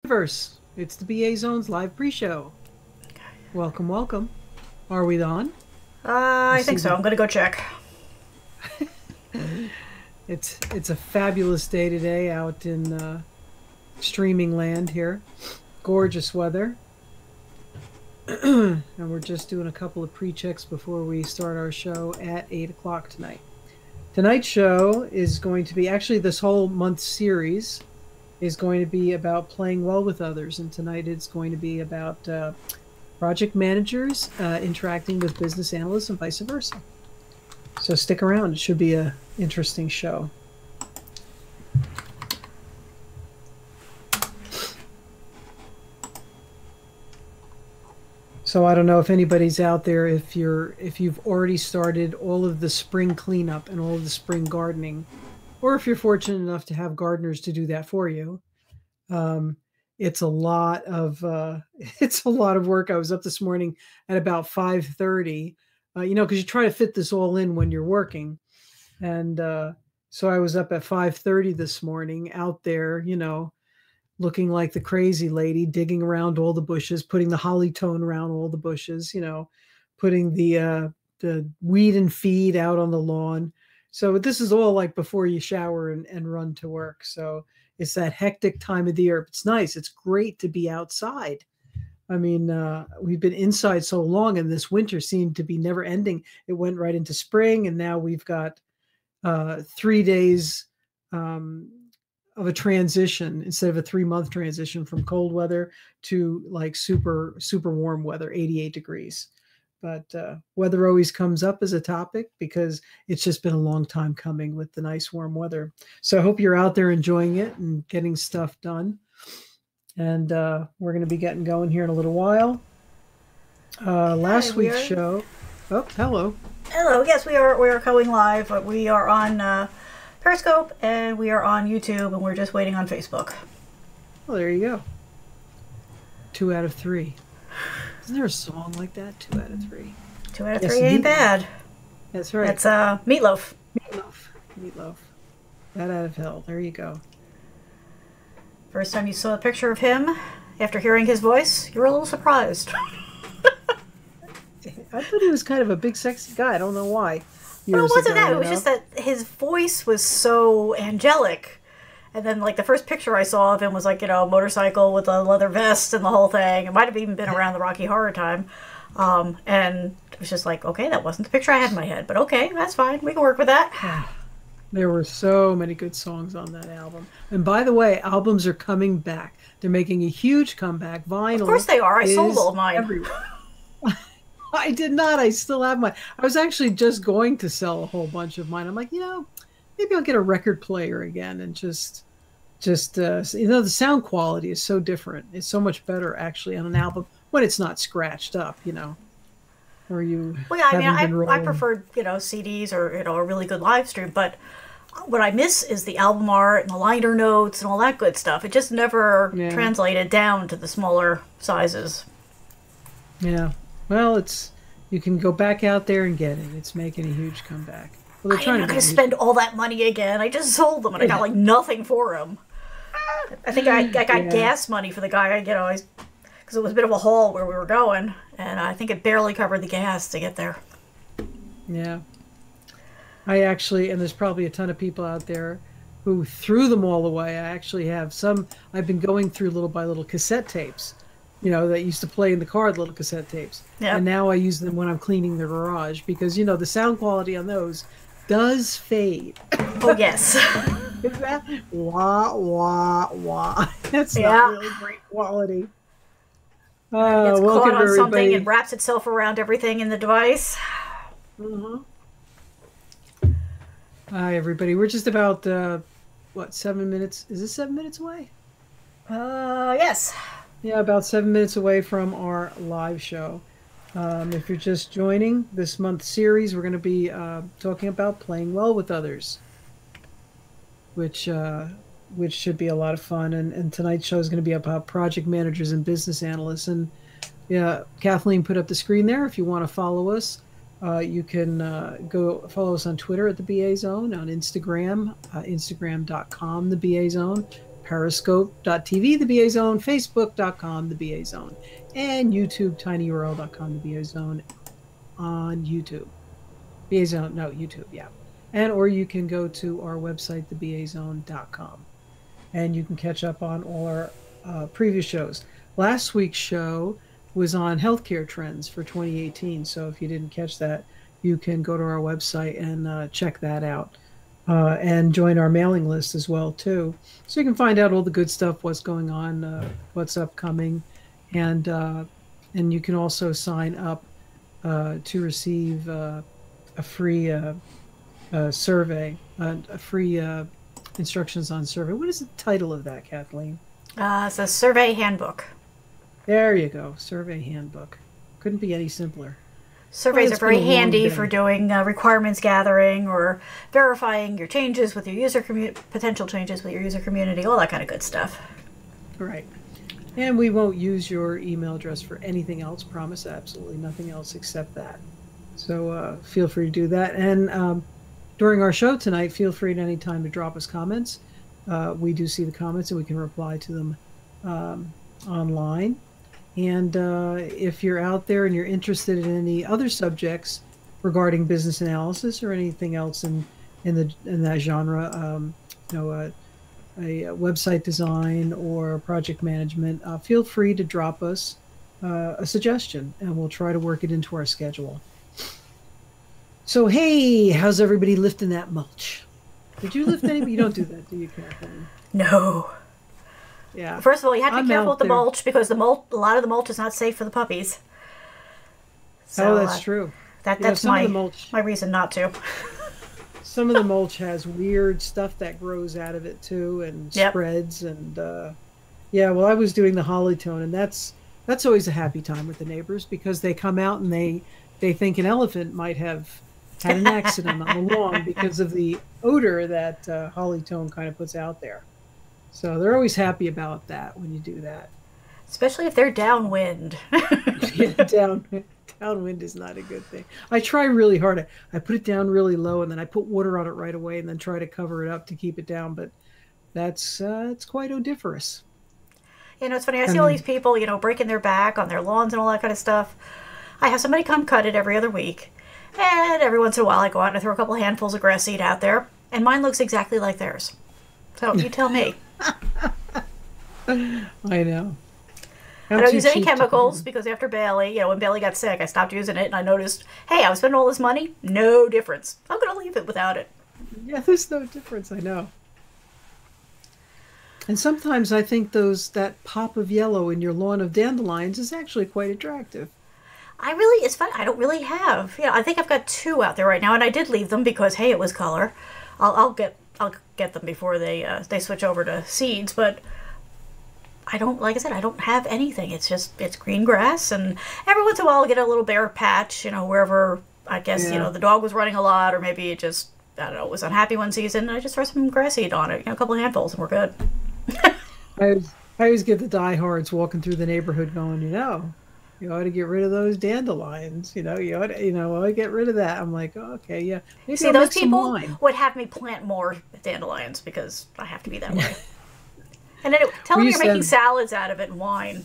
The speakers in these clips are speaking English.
Universe. It's the BA Zone's live pre-show. Welcome, welcome. Are we on? I think so. I'm going to go check. It's a fabulous day today out in streaming land here. Gorgeous weather. And we're just doing a couple of pre-checks before we start our show at 8 o'clock tonight. Tonight's show is going to be, actually this whole month series is going to be about playing well with others. And tonight it's going to be about project managers interacting with business analysts and vice versa. So stick around. It should be an interesting show. So I don't know if anybody's out there, if you've already started all of the spring cleanup and all of the spring gardening, or if you're fortunate enough to have gardeners to do that for you. It's a lot of work. I was up this morning at about 5:30, because you try to fit this all in when you're working, and so I was up at 5:30 this morning, out there, looking like the crazy lady, digging around all the bushes, putting the holly tone around all the bushes, putting the weed and feed out on the lawn. So this is all like before you shower and run to work. So it's that hectic time of the year. It's nice. It's great to be outside. I mean, we've been inside so long, and this winter seemed to be never ending. It went right into spring, and now we've got 3 days of a transition instead of a 3-month transition from cold weather to like super, super warm weather, 88 degrees. But weather always comes up as a topic because it's just been a long time coming with the nice warm weather. So I hope you're out there enjoying it and getting stuff done. And we're going to be getting going here in a little while. Last week's show. Oh, hello. Hello. Yes, we are going live. We are on Periscope and we are on YouTube, and we're just waiting on Facebook. Well, there you go. 2 out of 3. Isn't there a song like that? 2 out of 3. 2 out of 3 ain't bad. That's right. That's Meatloaf. Meatloaf. Bat out of hell. There you go. First time you saw a picture of him after hearing his voice, you were a little surprised. I thought he was kind of a big, sexy guy. I don't know why. Well, it wasn't that. It was just that his voice was so angelic. And then, like, the first picture I saw of him was, like, a motorcycle with a leather vest and the whole thing. It might have even been around the Rocky Horror time. And it was just like, okay, that wasn't the picture I had in my head. But okay, that's fine. We can work with that. There were so many good songs on that album. And by the way, albums are coming back. They're making a huge comeback. Vinyl. Of course they are. I sold all mine. Everywhere. I did not. I still have mine. I was actually just going to sell a whole bunch of mine. I'm like, maybe I'll get a record player again and just the sound quality is so different. It's so much better actually on an album when it's not scratched up, or you. Well, yeah, I mean, I preferred CDs or a really good live stream, but what I miss is the album art and the liner notes and all that good stuff. It just never translated down to the smaller sizes. Yeah. Well, you can go back out there and get it. It's making a huge comeback. Well, I'm not going to spend all that money again. I just sold them and I got like nothing for them. I think I got gas money for the guy, because it was a bit of a haul where we were going, and I think it barely covered the gas to get there. Yeah. I actually, and there's probably a ton of people out there who threw them all away. I actually have some. I've been going through little by little cassette tapes. That used to play in the car, the little cassette tapes. Yep. And now I use them when I'm cleaning the garage because, the sound quality on those does fade. Oh, yes. Is that? Wah, wah, wah. That's not really great quality. It gets caught on something and wraps itself around everything in the device. Mm-hmm. Hi, everybody. We're just about, 7 minutes? Is this 7 minutes away? Yes. Yeah, about 7 minutes away from our live show. If you're just joining this month's series, we're going to be talking about playing well with others, which should be a lot of fun. And tonight's show is going to be about project managers and business analysts. And Kathleen put up the screen there. If you want to follow us, you can go follow us on Twitter at the BA Zone, on Instagram, instagram.com, the BA Zone. Periscope.tv, the BA Zone, Facebook.com, the BA Zone, and YouTube, tinyurl.com, the BA Zone on YouTube. BA Zone, no, YouTube, yeah. And or you can go to our website, thebazone.com, and you can catch up on all our previous shows. Last week's show was on healthcare trends for 2018, so if you didn't catch that, you can go to our website and check that out, and join our mailing list as well too, so you can find out all the good stuff, what's going on, what's upcoming, and you can also sign up to receive a free survey, a free instructions on survey. What is the title of that, Kathleen? It's a survey handbook. There you go, survey handbook. Couldn't be any simpler. Surveys are very handy for doing requirements gathering or verifying your changes with your user potential changes with your user community, all that kind of good stuff. Right. And we won't use your email address for anything else, promise, absolutely nothing else except that. So feel free to do that. And during our show tonight, feel free at any time to drop us comments. We do see the comments and we can reply to them online. And if you're out there and you're interested in any other subjects regarding business analysis or anything else in that genre, a website design or project management, feel free to drop us a suggestion, and we'll try to work it into our schedule. So, hey, how's everybody lifting that mulch? Did you lift any? You don't do that, do you, Kathleen? No. Yeah. First of all, you have to be careful with the mulch, because a lot of the mulch is not safe for the puppies. So, that's true. That's my reason not to. Some of the mulch has weird stuff that grows out of it too, and spreads, and well, I was doing the Hollytone, and that's always a happy time with the neighbors, because they come out and they think an elephant might have had an accident on the lawn because of the odor that Hollytone kind of puts out there. So they're always happy about that when you do that. Especially if they're downwind. Yeah, downwind is not a good thing. I try really hard. I put it down really low, and then I put water on it right away, and then try to cover it up to keep it down. But that's it's quite odoriferous. You know, it's funny. I see all these people, breaking their back on their lawns and all that kind of stuff. I have somebody come cut it every other week. And every once in a while, I go out and I throw a couple of handfuls of grass seed out there. And mine looks exactly like theirs. So you tell me. I know. I don't use any chemicals, because after Bailey, when Bailey got sick, I stopped using it, and I noticed, hey, I was spending all this money, no difference. I'm going to leave it without it. Yeah, there's no difference, I know. And sometimes I think that pop of yellow in your lawn of dandelions is actually quite attractive. It's fun. I don't really have. I think I've got 2 out there right now, and I did leave them because, hey, it was color. I'll get them before they switch over to seeds, but I don't have anything. It's green grass, and every once in a while I'll get a little bare patch, wherever, I guess, the dog was running a lot, or maybe it just, I don't know, was unhappy one season, and I just throw some grass seed on it, a couple of handfuls, and we're good. I always get the diehards walking through the neighborhood going, you ought to get rid of those dandelions. You ought to get rid of that. I'm like, oh, okay, yeah. Maybe See, those people would have me plant more dandelions, because I have to be that way. And then tell them you're making salads out of it and wine.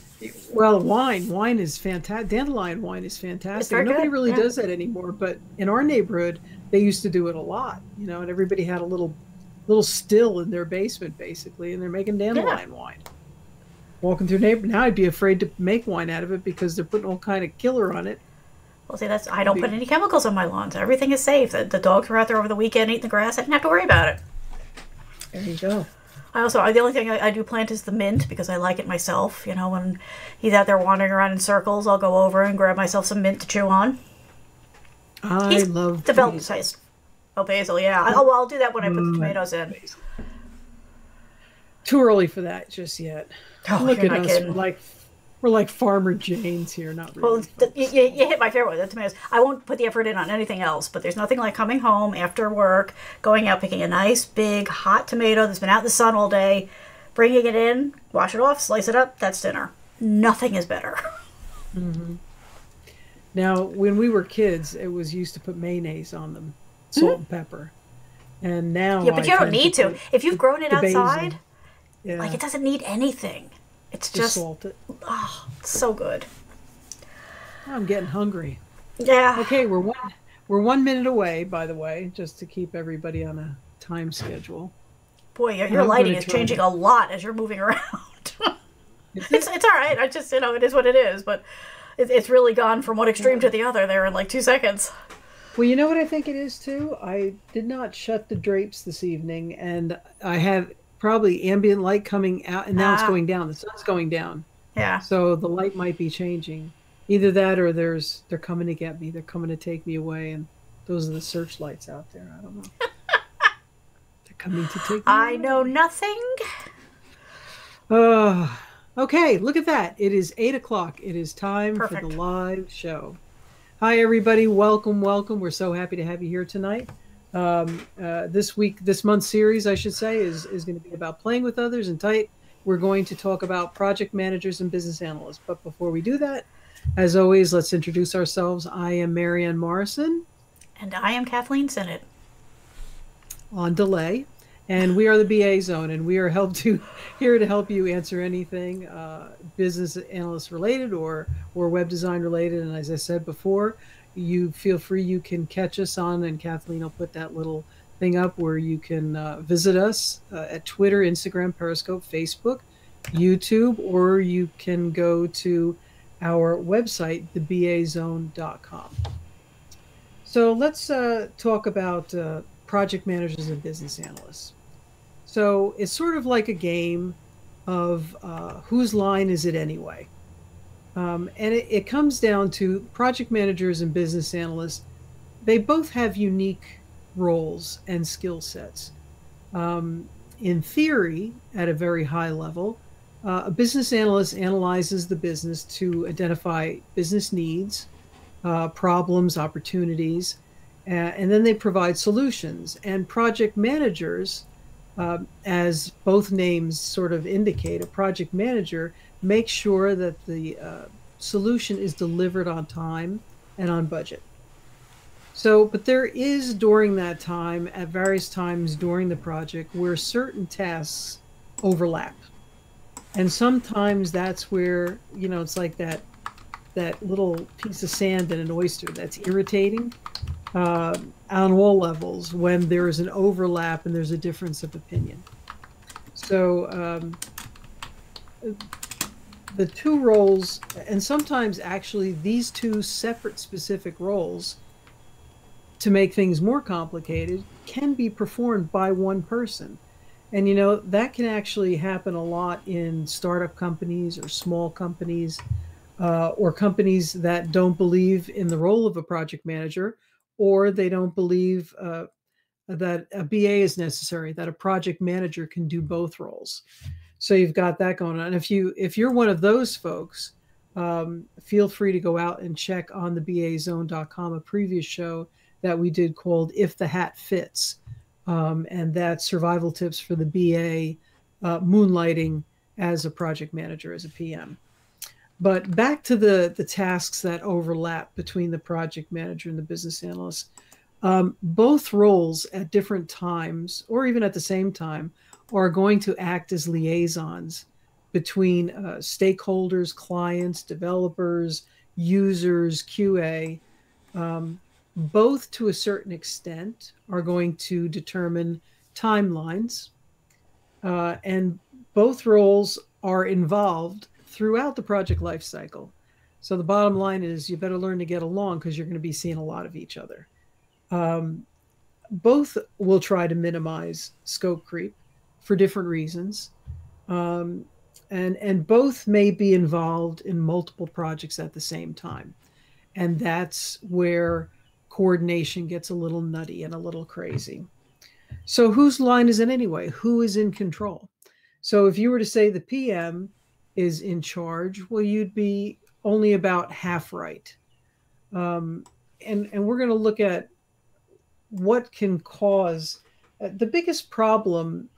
Well, wine is fantastic. Dandelion wine is fantastic. Nobody really does that anymore, but in our neighborhood, they used to do it a lot. And everybody had a little still in their basement, basically, and they're making dandelion wine. Walking through neighborhood, now I'd be afraid to make wine out of it, because they're putting all kind of killer on it. Well, see, I don't put any chemicals on my lawns. Everything is safe. The dogs were out there over the weekend eating the grass. I didn't have to worry about it. There you go. The only thing I do plant is the mint, because I like it myself. When he's out there wandering around in circles, I'll go over and grab myself some mint to chew on. He's love developed size. Oh, basil, yeah. I'll do that when I put the tomatoes in. Basil. Too early for that just yet. Oh, look at us. Kidding. We're like Farmer Jane's here, not really. Well, you hit my favorite one, the tomatoes. I won't put the effort in on anything else, but there's nothing like coming home after work, going out, picking a nice, big, hot tomato that's been out in the sun all day, bringing it in, wash it off, slice it up, that's dinner. Nothing is better. Mm-hmm. Now, when we were kids, it was used to put mayonnaise on them, salt and pepper. And now but you don't need to. If you've grown it outside, Like, Yeah, it doesn't need anything. It's just just, salt it. oh, so good. I'm getting hungry. Yeah. Okay, we're 1 minute away, by the way, just to keep everybody on a time schedule. Boy, And your I'm going lighting to is try changing to. a lot as you're moving around. Is it? It's all right. I just, it is what it is. But it's really gone from one extreme to the other there in like 2 seconds. Well, you know what I think it is too? I did not shut the drapes this evening, and I have probably ambient light coming out, and now it's Ah, going down. The sun's going down. yeah. So the light might be changing. Either that or they're coming to get me. They're coming to take me away, and those are the searchlights out there. I don't know. They're coming to take me I know away. nothing. Uh, okay, look at that. It is 8 o'clock. It is time for the Perfect. live show. Hi, everybody. Welcome, welcome. We're so happy to have you here tonight. This month's series, I should say, is going to be about playing with others. And tight, we're going to talk about project managers and business analysts. But before we do that, as always, let's introduce ourselves. I am Marianne Morrison And I am Kathleen Sinnott. on delay, and we are the BA Zone, and we are here to help you answer anything business analyst related or web design related. And as I said before, you feel free. You can catch us on, and Kathleen will put that little thing up where you can visit us at Twitter, Instagram, Periscope, Facebook, YouTube, or you can go to our website, thebazone.com. So let's talk about project managers and business analysts. So it's sort of like a game of whose line is it anyway? And it comes down to project managers and business analysts. They both have unique roles and skill sets. In theory, at a very high level, a business analyst analyzes the business to identify business needs, problems, opportunities, and then they provide solutions. And project managers, as both names sort of indicate, a project manager makes sure that the solution is delivered on time and on budget. So, but there is during that time, at various times during the project, where certain tasks overlap. And sometimes that's where, it's like that little piece of sand in an oyster that's irritating on all levels when there is an overlap and there's a difference of opinion. So the two roles, and sometimes actually these two separate specific roles, to make things more complicated, can be performed by one person. And that can actually happen a lot in startup companies or small companies, or companies that don't believe in the role of a project manager, or they don't believe that a BA is necessary, that a project manager can do both roles. So you've got that going on. If you're one of those folks, feel free to go out and check on the BAZone.com, a previous show that we did called If the Hat Fits. And that's survival tips for the BA moonlighting as a project manager, as a PM. But back to the tasks that overlap between the project manager and the business analyst. Both roles at different times, or even at the same time, are going to act as liaisons between stakeholders, clients, developers, users, QA. Both, to a certain extent, are going to determine timelines, and both roles are involved throughout the project lifecycle. So the bottom line is you better learn to get along because you're going to be seeing a lot of each other. Both will try to minimize scope creep for different reasons. And both may be involved in multiple projects at the same time. And that's where coordination gets a little nutty and a little crazy. So whose line is it anyway? Who is in control? So if you were to say the PM is in charge, well, you'd be only about half right. And we're going to look at what can cause the biggest problem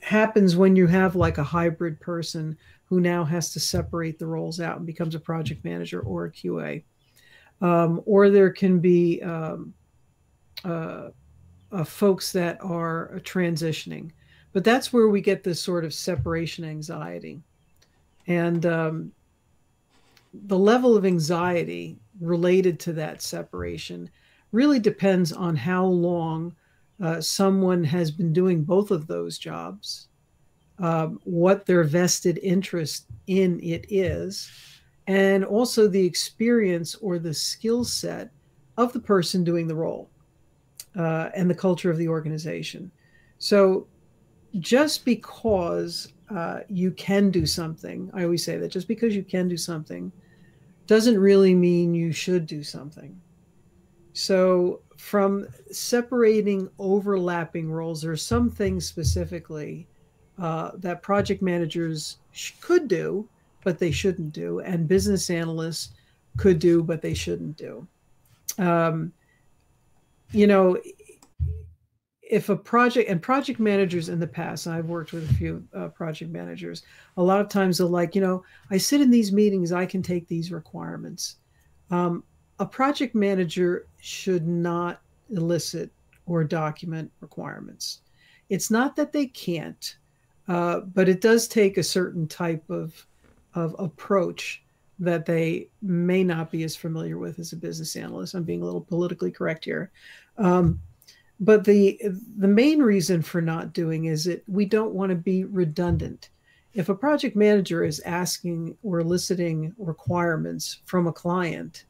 happens when you have like a hybrid person who now has to separate the roles out and becomes a project manager or a QA. Or there can be folks that are transitioning. But that's where we get this sort of separation anxiety. And the level of anxiety related to that separation really depends on how long someone has been doing both of those jobs, what their vested interest in it is, and also the experience or the skill set of the person doing the role, and the culture of the organization. So just because you can do something, I always say that just because you can do something doesn't really mean you should do something. So from separating overlapping roles, there are some things specifically that project managers could do, but they shouldn't do, and business analysts could do, but they shouldn't do. Um, you know, if a project, and project managers in the past, and I've worked with a few project managers, a lot of times they're like, I sit in these meetings, I can take these requirements. A project manager should not elicit or document requirements. It's not that they can't, but it does take a certain type of approach that they may not be as familiar with as a business analyst. I'm being a little politically correct here. But the main reason for not doing is that we don't want to be redundant. If a project manager is asking or eliciting requirements from a client,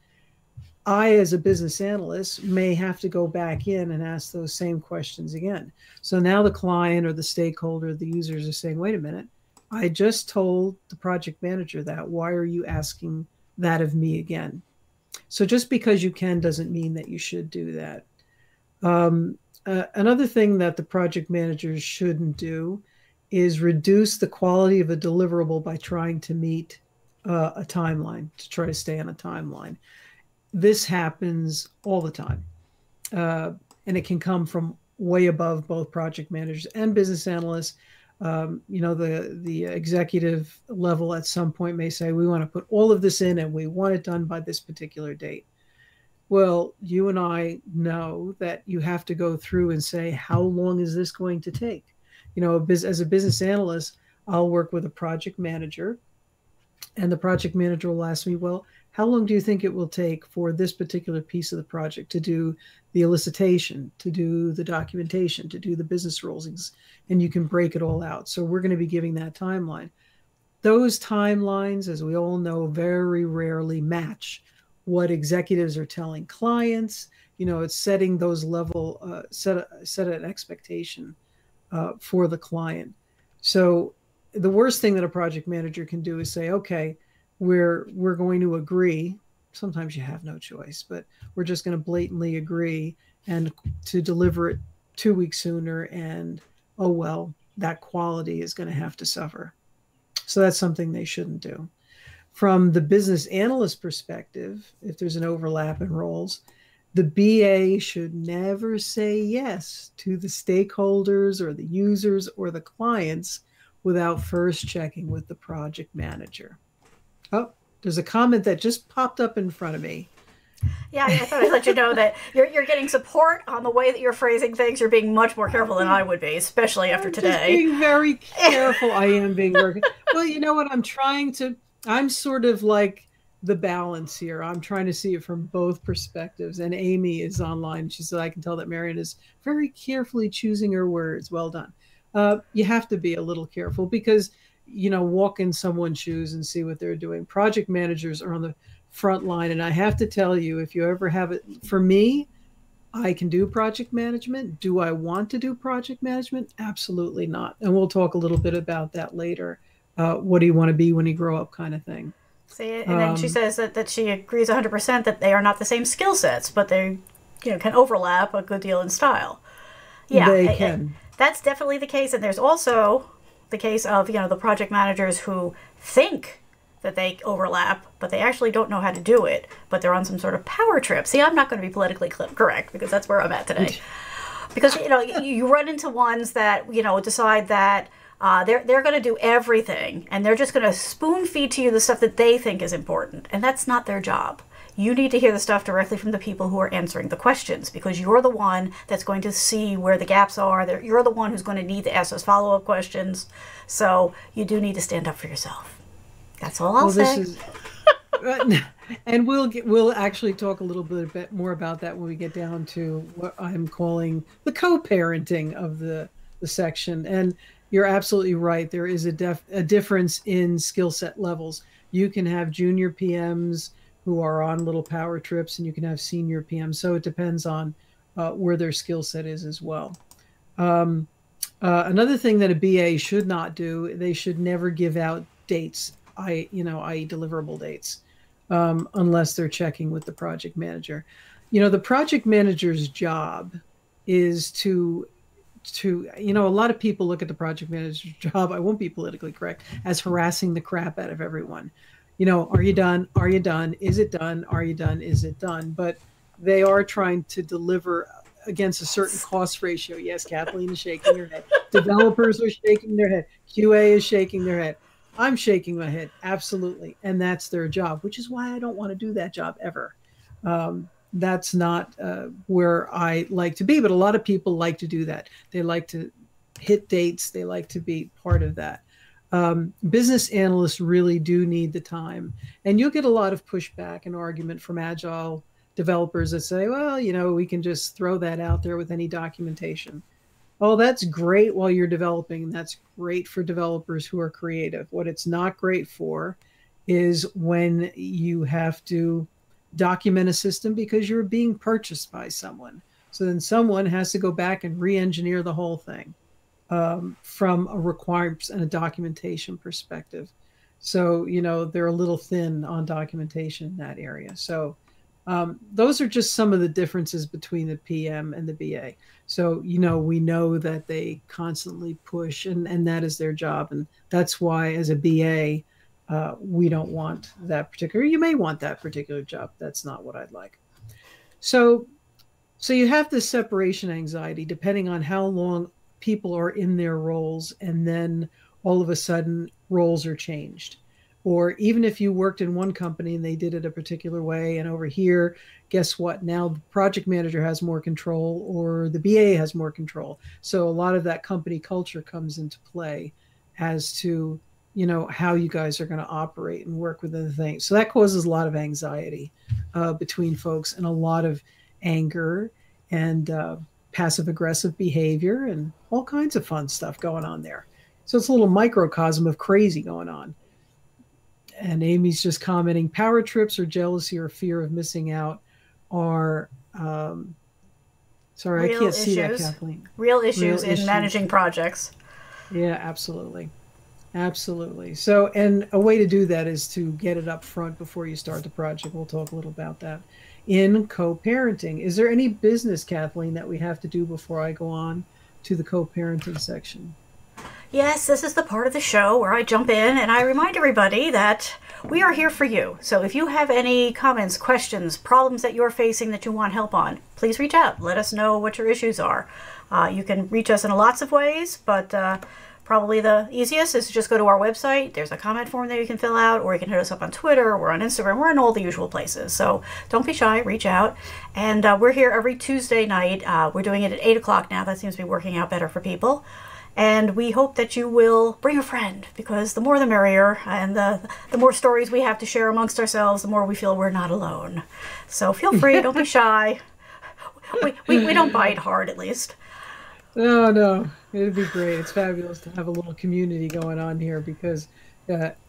I, as a business analyst, may have to go back in and ask those same questions again. So now the client or the stakeholder, the users are saying, wait a minute, I just told the project manager that. Why are you asking that of me again? So just because you can doesn't mean that you should do that. Another thing that the project managers shouldn't do is reduce the quality of a deliverable by trying to meet a timeline, to try to stay on a timeline. This happens all the time, and it can come from way above both project managers and business analysts. The executive level at some point may say, we want to put all of this in and we want it done by this particular date. Well, you and I know that you have to go through and say, how long is this going to take? As a business analyst, I'll work with a project manager, and the project manager will ask me, well, how long do you think it will take for this particular piece of the project to do the elicitation, to do the documentation, to do the business rules? And you can break it all out. So we're going to be giving that timeline. Those timelines, as we all know, very rarely match what executives are telling clients. It's setting those level, set an expectation for the client. So the worst thing that a project manager can do is say, okay, we're going to agree. Sometimes you have no choice, but we're just going to blatantly agree and to deliver it 2 weeks sooner. And, oh, well, that quality is going to have to suffer. So that's something they shouldn't do. From the business analyst perspective, if there's an overlap in roles, the BA should never say yes to the stakeholders or the users or the clients without first checking with the project manager. Oh, there's a comment that just popped up in front of me. Yeah, I thought I'd let you know that you're getting support on the way that you're phrasing things. You're being much more careful than I would be, especially after today. Just being very careful. I am being very. Well, you know what? I'm sort of like the balance here. I'm trying to see it from both perspectives. And Amy is online. She said, I can tell that Marion is very carefully choosing her words. Well done. You have to be a little careful because, walk in someone's shoes and see what they're doing. Project managers are on the front line. And I have to tell you, if you ever have it, for me, I can do project management. Do I want to do project management? Absolutely not. And we'll talk a little bit about that later. What do you want to be when you grow up kind of thing. See, and then she says that she agrees 100% that they are not the same skill sets, but they can overlap a good deal in style. Yeah, they can. That's definitely the case. And there's also the case of, the project managers who think that they overlap, but they actually don't know how to do it, but they're on some sort of power trip. See, I'm not going to be politically correct because that's where I'm at today. Because, you run into ones that, decide that they're going to do everything, and they're just going to spoon feed to you the stuff that they think is important, and that's not their job. You need to hear the stuff directly from the people who are answering the questions, because you're the one that's going to see where the gaps are. You're the one who's going to need to ask those follow-up questions. So you do need to stand up for yourself. That's all I'll say. And we'll actually talk a little bit more about that when we get down to what I'm calling the co-parenting of the section. And you're absolutely right. There is a difference in skill set levels. You can have junior PMs who are on little power trips, and you can have senior PMs. So it depends on where their skill set is as well. Another thing that a BA should not do, they should never give out dates, i.e. deliverable dates, unless they're checking with the project manager. The project manager's job is to a lot of people look at the project manager's job, I won't be politically correct, as harassing the crap out of everyone. Are you done? Are you done? Is it done? Are you done? Is it done? But they are trying to deliver against a certain cost ratio. Yes, Kathleen is shaking her head. Developers are shaking their head. QA is shaking their head. I'm shaking my head. Absolutely. And that's their job, which is why I don't want to do that job ever. That's not where I like to be, but a lot of people like to do that. They like to hit dates. They like to be part of that. Business analysts really do need the time. And you'll get a lot of pushback and argument from agile developers that say, well, we can just throw that out there with any documentation. Oh, that's great while you're developing. That's great for developers who are creative. What it's not great for is when you have to document a system because you're being purchased by someone. So then someone has to go back and re-engineer the whole thing from a requirements and a documentation perspective. So, they're a little thin on documentation in that area. So those are just some of the differences between the PM and the BA. So, we know that they constantly push and that is their job. And that's why as a BA, we don't want that particular, you may want that particular job. That's not what I'd like. So you have this separation anxiety depending on how long people are in their roles. And then all of a sudden roles are changed. Or even if you worked in one company and they did it a particular way, and over here, guess what? Now the project manager has more control or the BA has more control. So a lot of that company culture comes into play as to, how you guys are going to operate and work within the thing. So that causes a lot of anxiety between folks and a lot of anger and passive aggressive behavior and all kinds of fun stuff going on there. So it's a little microcosm of crazy going on. And Amy's just commenting, power trips or jealousy or fear of missing out are, sorry, real I can't issues. see that, Kathleen. Real issues in managing projects. Yeah, absolutely. Absolutely. So, and a way to do that is to get it up front before you start the project. We'll talk a little about that. In co-parenting, is there any business, Kathleen, that we have to do before I go on to the co-parenting section? Yes, this is the part of the show where I jump in and I remind everybody that we are here for you. So if you have any comments, questions, problems that you're facing that you want help on, please reach out. Let us know what your issues are. You can reach us in lots of ways, but probably the easiest is to just go to our website. There's a comment form there you can fill out, or you can hit us up on Twitter. We're on Instagram. We're in all the usual places. So don't be shy. Reach out. And we're here every Tuesday night. We're doing it at 8 o'clock now. That seems to be working out better for people. And we hope that you will bring a friend, because the more the merrier, and the more stories we have to share amongst ourselves, the more we feel we're not alone. So feel free, don't be shy. We don't bite hard, at least. No, it'd be great. It's fabulous to have a little community going on here, because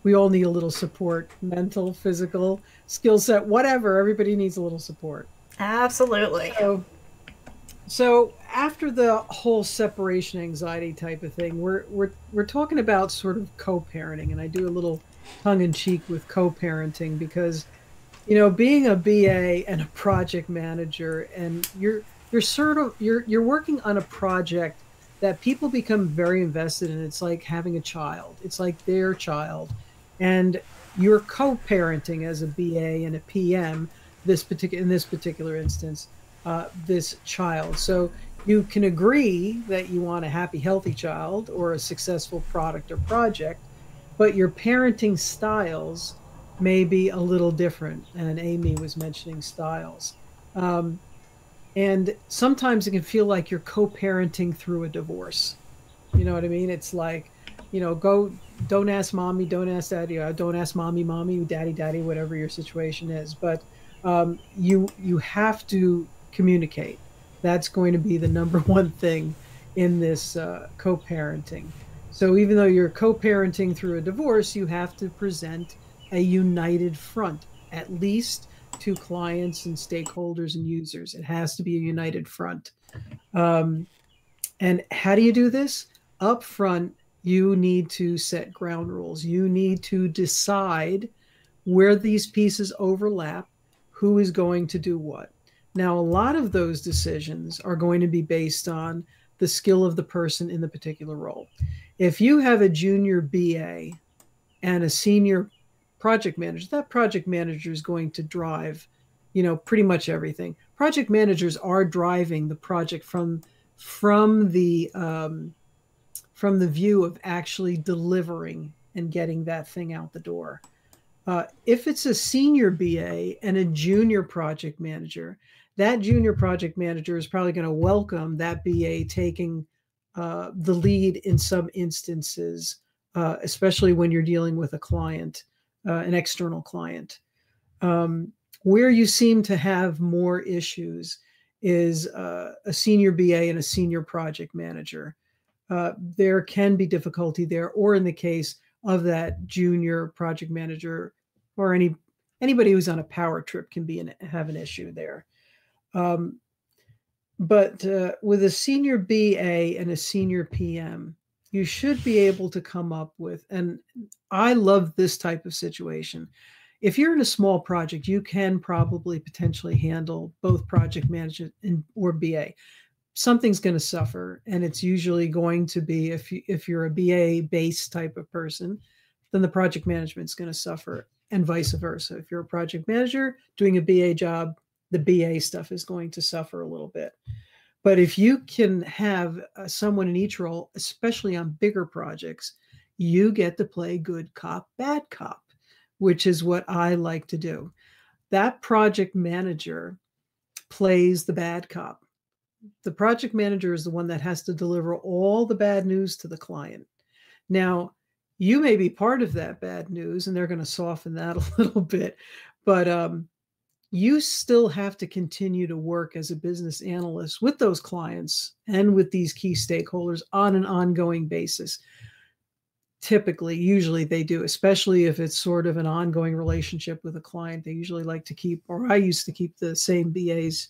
we all need a little support, mental, physical, skill set, whatever. Everybody needs a little support. Absolutely. So after the whole separation anxiety type of thing, we're talking about sort of co-parenting, and I do a little tongue-in-cheek with co-parenting because, being a BA and a project manager, and you're working on a project that people become very invested in. It's like having a child. It's like their child, and you're co-parenting as a BA and a PM. In this particular instance. This child. So you can agree that you want a happy, healthy child or a successful product or project, but your parenting styles may be a little different. And Amy was mentioning styles. Um, and sometimes it can feel like you're co-parenting through a divorce. You know what I mean? It's like, go, don't ask mommy, don't ask daddy, don't ask mommy, mommy, daddy, daddy, whatever your situation is. But you have to communicate. That's going to be the number one thing in this co-parenting. So even though you're co-parenting through a divorce, you have to present a united front, at least to clients and stakeholders and users. It has to be a united front. Um, and how do you do this? Up front, you need to set ground rules. You need to decide where these pieces overlap, who is going to do what. Now, a lot of those decisions are going to be based on the skill of the person in the particular role. If you have a junior BA and a senior project manager, that project manager is going to drive, pretty much everything. Project managers are driving the project from the view of actually delivering and getting that thing out the door. If it's a senior BA and a junior project manager, that junior project manager is probably going to welcome that BA taking the lead in some instances, especially when you're dealing with a client, an external client. Where you seem to have more issues is a senior BA and a senior project manager. There can be difficulty there, or in the case of that junior project manager, or anybody who's on a power trip can have an issue there. But with a senior BA and a senior PM, you should be able to come up with, and I love this type of situation. If you're in a small project, you can probably potentially handle both project management or BA. Something's going to suffer, and it's usually going to be, if you're a BA based type of person, then the project management is going to suffer, and vice versa. If you're a project manager doing a BA job, the BA stuff is going to suffer a little bit. But if you can have someone in each role, especially on bigger projects, you get to play good cop, bad cop, which is what I like to do. That project manager plays the bad cop. The project manager is the one that has to deliver all the bad news to the client. Now, you may be part of that bad news, and they're going to soften that a little bit, but you still have to continue to work as a business analyst with those clients and with these key stakeholders on an ongoing basis. Typically, usually they do, especially if it's sort of an ongoing relationship with a client. They usually like to keep, or I used to keep the same BAs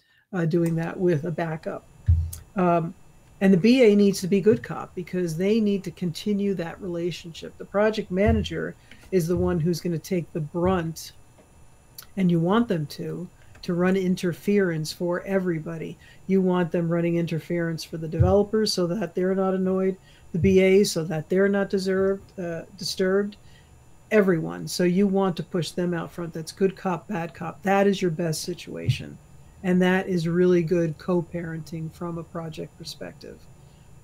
doing that with a backup. And the BA needs to be good cop because they need to continue that relationship. The project manager is the one who's going to take the brunt, and you want them to run interference for everybody. You want them running interference for the developers so that they're not annoyed, the BAs so that they're not disturbed, everyone. So you want to push them out front. That's good cop, bad cop. That is your best situation. And that is really good co-parenting from a project perspective.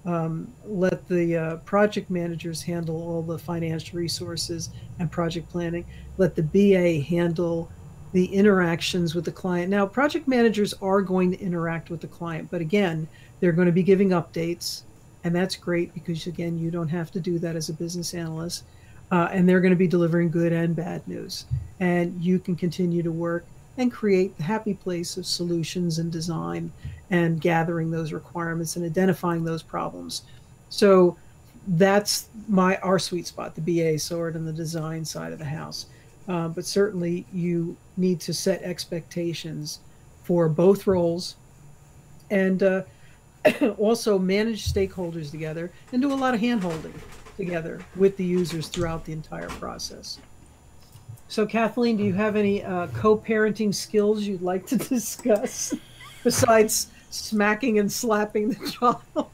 Let the project managers handle all the financial resources and project planning. Let the BA handle the interactions with the client. Now, project managers are going to interact with the client, but again, they're going to be giving updates, and that's great because, again, you don't have to do that as a business analyst, and they're going to be delivering good and bad news, and you can continue to work and create the happy place of solutions and design and gathering those requirements and identifying those problems. So that's our sweet spot, the BA sword and the design side of the house. But certainly you need to set expectations for both roles and also manage stakeholders together and do a lot of hand-holding together with the users throughout the entire process. So Kathleen, do you have any co-parenting skills you'd like to discuss besides smacking and slapping the child?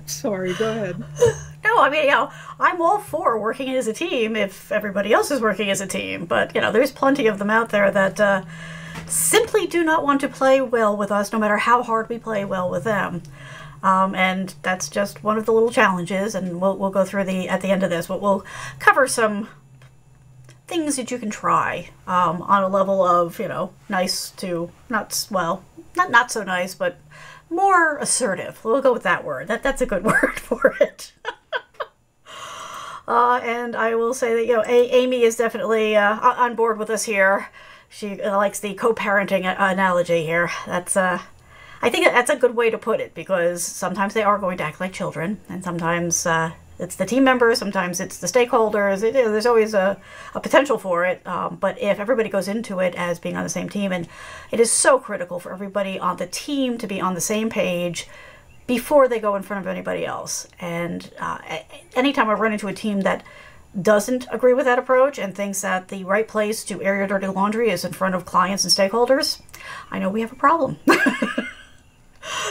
Sorry, go ahead. No, I mean, I'm all for working as a team if everybody else is working as a team. But, there's plenty of them out there that simply do not want to play well with us, no matter how hard we play well with them. And that's just one of the little challenges. And we'll go through at the end of this, but we'll cover some things that you can try on a level of, nice to not so nice, but more assertive. We'll go with that word. That's a good word for it. And I will say that, Amy is definitely on board with us here. She likes the co-parenting analogy here. I think that's a good way to put it, because sometimes they are going to act like children, and sometimes it's the team members, sometimes it's the stakeholders. There's always a potential for it, but if everybody goes into it as being on the same team, and it is so critical for everybody on the team to be on the same page before they go in front of anybody else. And anytime I run into a team that doesn't agree with that approach and thinks that the right place to air your dirty laundry is in front of clients and stakeholders, I know we have a problem.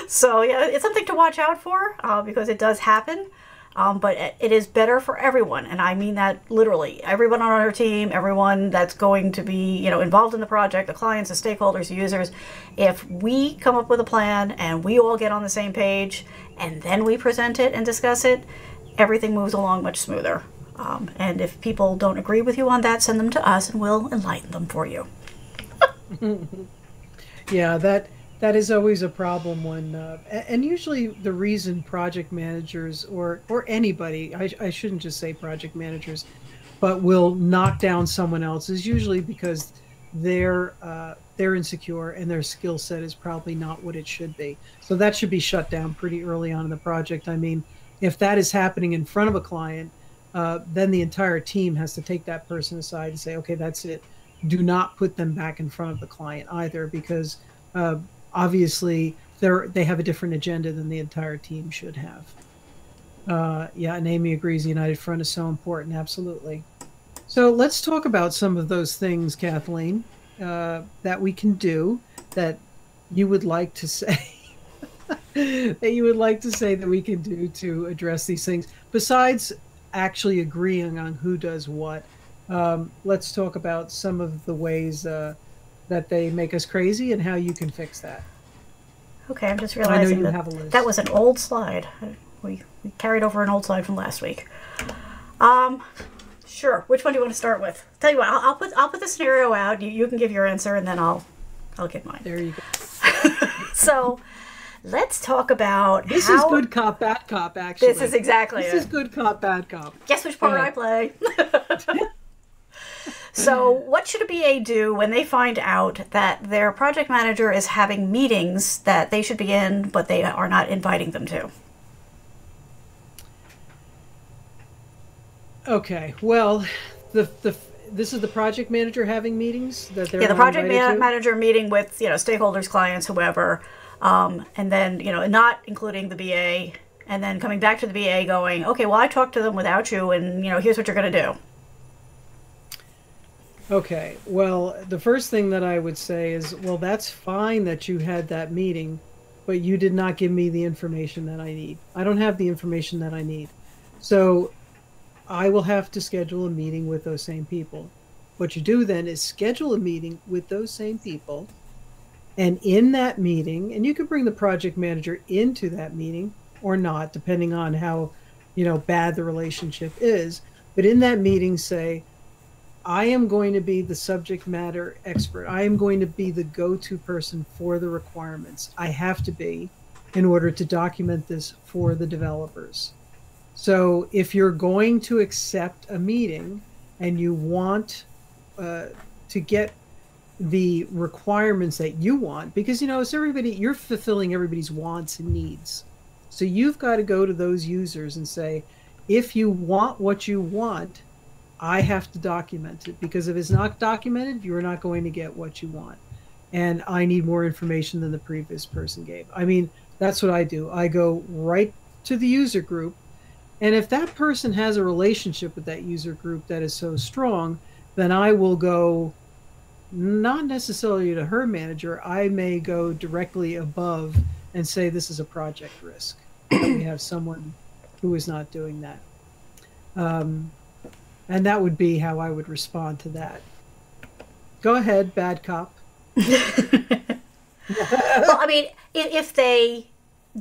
So yeah, it's something to watch out for, because it does happen. But it is better for everyone, and I mean that literally. Everyone on our team, everyone that's going to be, involved in the project, the clients, the stakeholders, the users. If we come up with a plan and we all get on the same page, and then we present it and discuss it, everything moves along much smoother. And if people don't agree with you on that, send them to us, and we'll enlighten them for you. Yeah, that is always a problem when, and usually the reason project managers or anybody, I shouldn't just say project managers, but will knock down someone else is usually because they're insecure and their skill set is probably not what it should be. So that should be shut down pretty early on in the project. I mean, if that is happening in front of a client, then the entire team has to take that person aside and say, okay, that's it. Do not put them back in front of the client either, because obviously they have a different agenda than the entire team should have. Yeah, and Amy agrees the United Front is so important. Absolutely. So let's talk about some of those things, Kathleen, that we can do that you would like to say that we can do to address these things, besides actually agreeing on who does what. Let's talk about some of the ways that they make us crazy and how you can fix that. Okay, I'm just realizing you have a list. That was an old slide. We carried over an old slide from last week. Sure. Which one do you want to start with? Tell you what, I'll put the scenario out. You can give your answer, and then I'll give mine. There you go. So let's talk about this is good cop, bad cop. Actually, this is exactly this is good cop, bad cop. Guess which part I play. So what should a BA do when they find out that their project manager is having meetings that they should be in, but they are not inviting them to? Okay, well, this is the project manager having meetings that they're the project to? manager meeting with stakeholders, clients, whoever, and then not including the BA, and then coming back to the BA going, okay, well I talked to them without you, and here's what you're going to do. Okay, well, the first thing that I would say is, well, that's fine that you had that meeting, but you did not give me the information that I need. I don't have the information that I need. So I will have to schedule a meeting with those same people. What you do then is schedule a meeting with those same people, and in that meeting, and you could bring the project manager into that meeting or not, depending on how, bad the relationship is. But in that meeting, say, I am going to be the subject matter expert. I am going to be the go-to person for the requirements. I have to be in order to document this for the developers. So if you're going to accept a meeting and you want to get the requirements that you want, because, it's everybody, you're fulfilling everybody's wants and needs. So you've got to go to those users and say, if you want what you want, I have to document it, because if it's not documented, you're not going to get what you want. And I need more information than the previous person gave. I mean, that's what I do. I go right to the user group. And if that person has a relationship with that user group that is so strong, then I will go not necessarily to her manager. I may go directly above and say, this is a project risk. We have someone who is not doing that. And that would be how I would respond to that. Go ahead, bad cop. Well, I mean, if they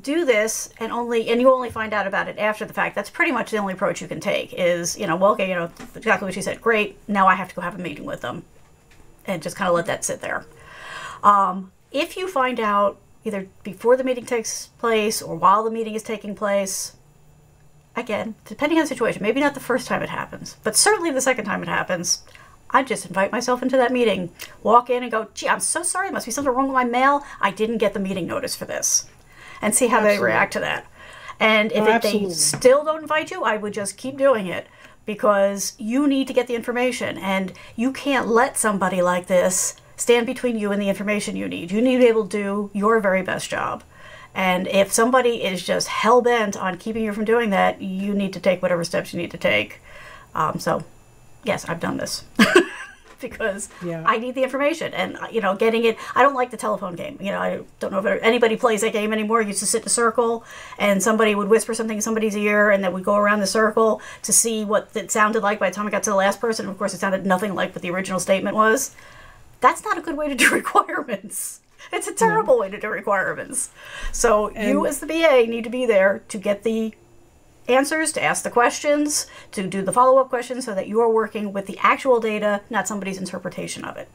do this and you only find out about it after the fact, that's pretty much the only approach you can take is, well, okay, exactly what you said. Great. Now I have to go have a meeting with them and just kind of let that sit there. If you find out either before the meeting takes place or while the meeting is taking place, again, depending on the situation, maybe not the first time it happens, but certainly the second time it happens, I just invite myself into that meeting, walk in and go, gee, I'm so sorry. There must be something wrong with my mail. I didn't get the meeting notice for this. And see how they react to that. And if they still don't invite you, I would just keep doing it because you need to get the information. And you can't let somebody like this stand between you and the information you need. You need to be able to do your very best job. And if somebody is just hell-bent on keeping you from doing that, you need to take whatever steps you need to take. So, yes, I've done this. Because I need the information and, getting it. I don't like the telephone game. I don't know if anybody plays that game anymore. I used to sit in a circle and somebody would whisper something in somebody's ear and then we'd go around the circle to see what it sounded like by the time I got to the last person. Of course, it sounded nothing like what the original statement was. That's not a good way to do requirements. It's a terrible way to do requirements. So you as the BA need to be there to get the answers, to ask the questions, to do the follow-up questions so that you are working with the actual data, not somebody's interpretation of it.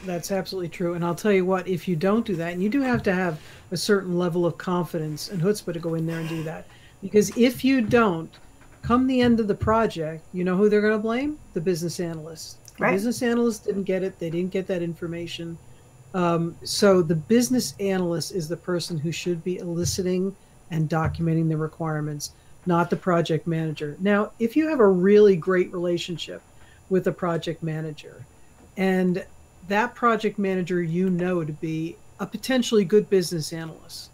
That's absolutely true. And I'll tell you what, if you don't do that, and you do have to have a certain level of confidence and chutzpah to go in there and do that. Because if you don't, come the end of the project, you know who they're going to blame? The business analyst. The business analyst didn't get it. They didn't get that information. So the business analyst is the person who should be eliciting and documenting the requirements, not the project manager. Now, if you have a really great relationship with a project manager and that project manager to be a potentially good business analyst,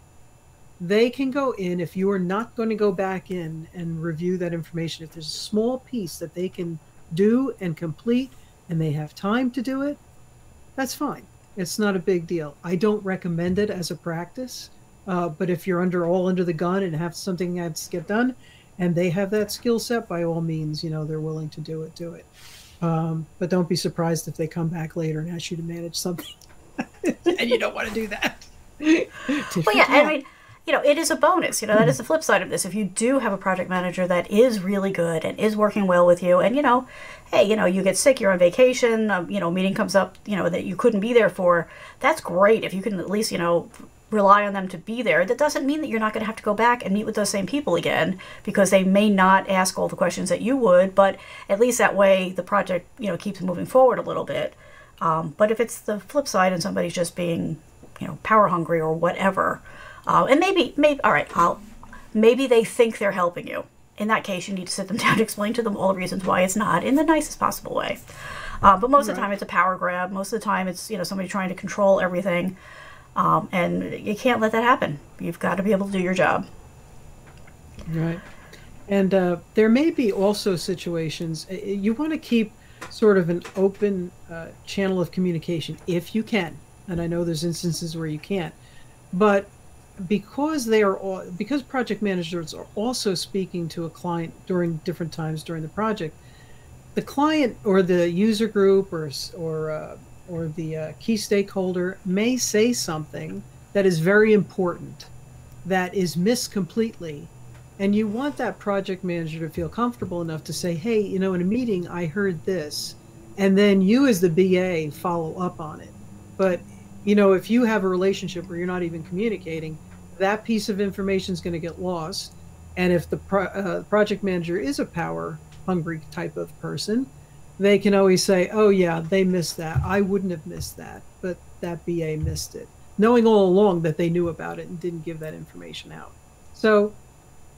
they can go in, if you are not going to go back in and review that information, if there's a small piece that they can do and complete and they have time to do it, that's fine. It's not a big deal. I don't recommend it as a practice. But if you're all under the gun and have something that's get done and they have that skill set, by all means, they're willing to do it. But don't be surprised if they come back later and ask you to manage something and you don't want to do that. Well, yeah, I mean, it is a bonus. That is the flip side of this. If you do have a project manager that is really good and is working well with you and, hey, you get sick, you're on vacation, meeting comes up, that you couldn't be there for, that's great. If you can at least, rely on them to be there. That doesn't mean that you're not going to have to go back and meet with those same people again because they may not ask all the questions that you would, but at least that way the project, keeps moving forward a little bit. But if it's the flip side and somebody's just being, power hungry or whatever, and maybe they think they're helping you. In that case, you need to sit them down and explain to them all the reasons why it's not in the nicest possible way. But most of the time it's a power grab. Most of the time it's, somebody trying to control everything. And you can't let that happen. You've got to be able to do your job. Right. And there may be also situations, you want to keep sort of an open channel of communication if you can. And I know there's instances where you can't. But because project managers are also speaking to a client during different times during the project, the client or the user group or the key stakeholder may say something that is very important, that is missed completely. And you want that project manager to feel comfortable enough to say, hey, in a meeting, I heard this. And then you as the BA follow up on it. But, if you have a relationship where you're not even communicating, that piece of information is going to get lost. And if the project manager is a power hungry type of person, they can always say, oh, yeah, they missed that. I wouldn't have missed that, but that BA missed it, knowing all along that they knew about it and didn't give that information out. So,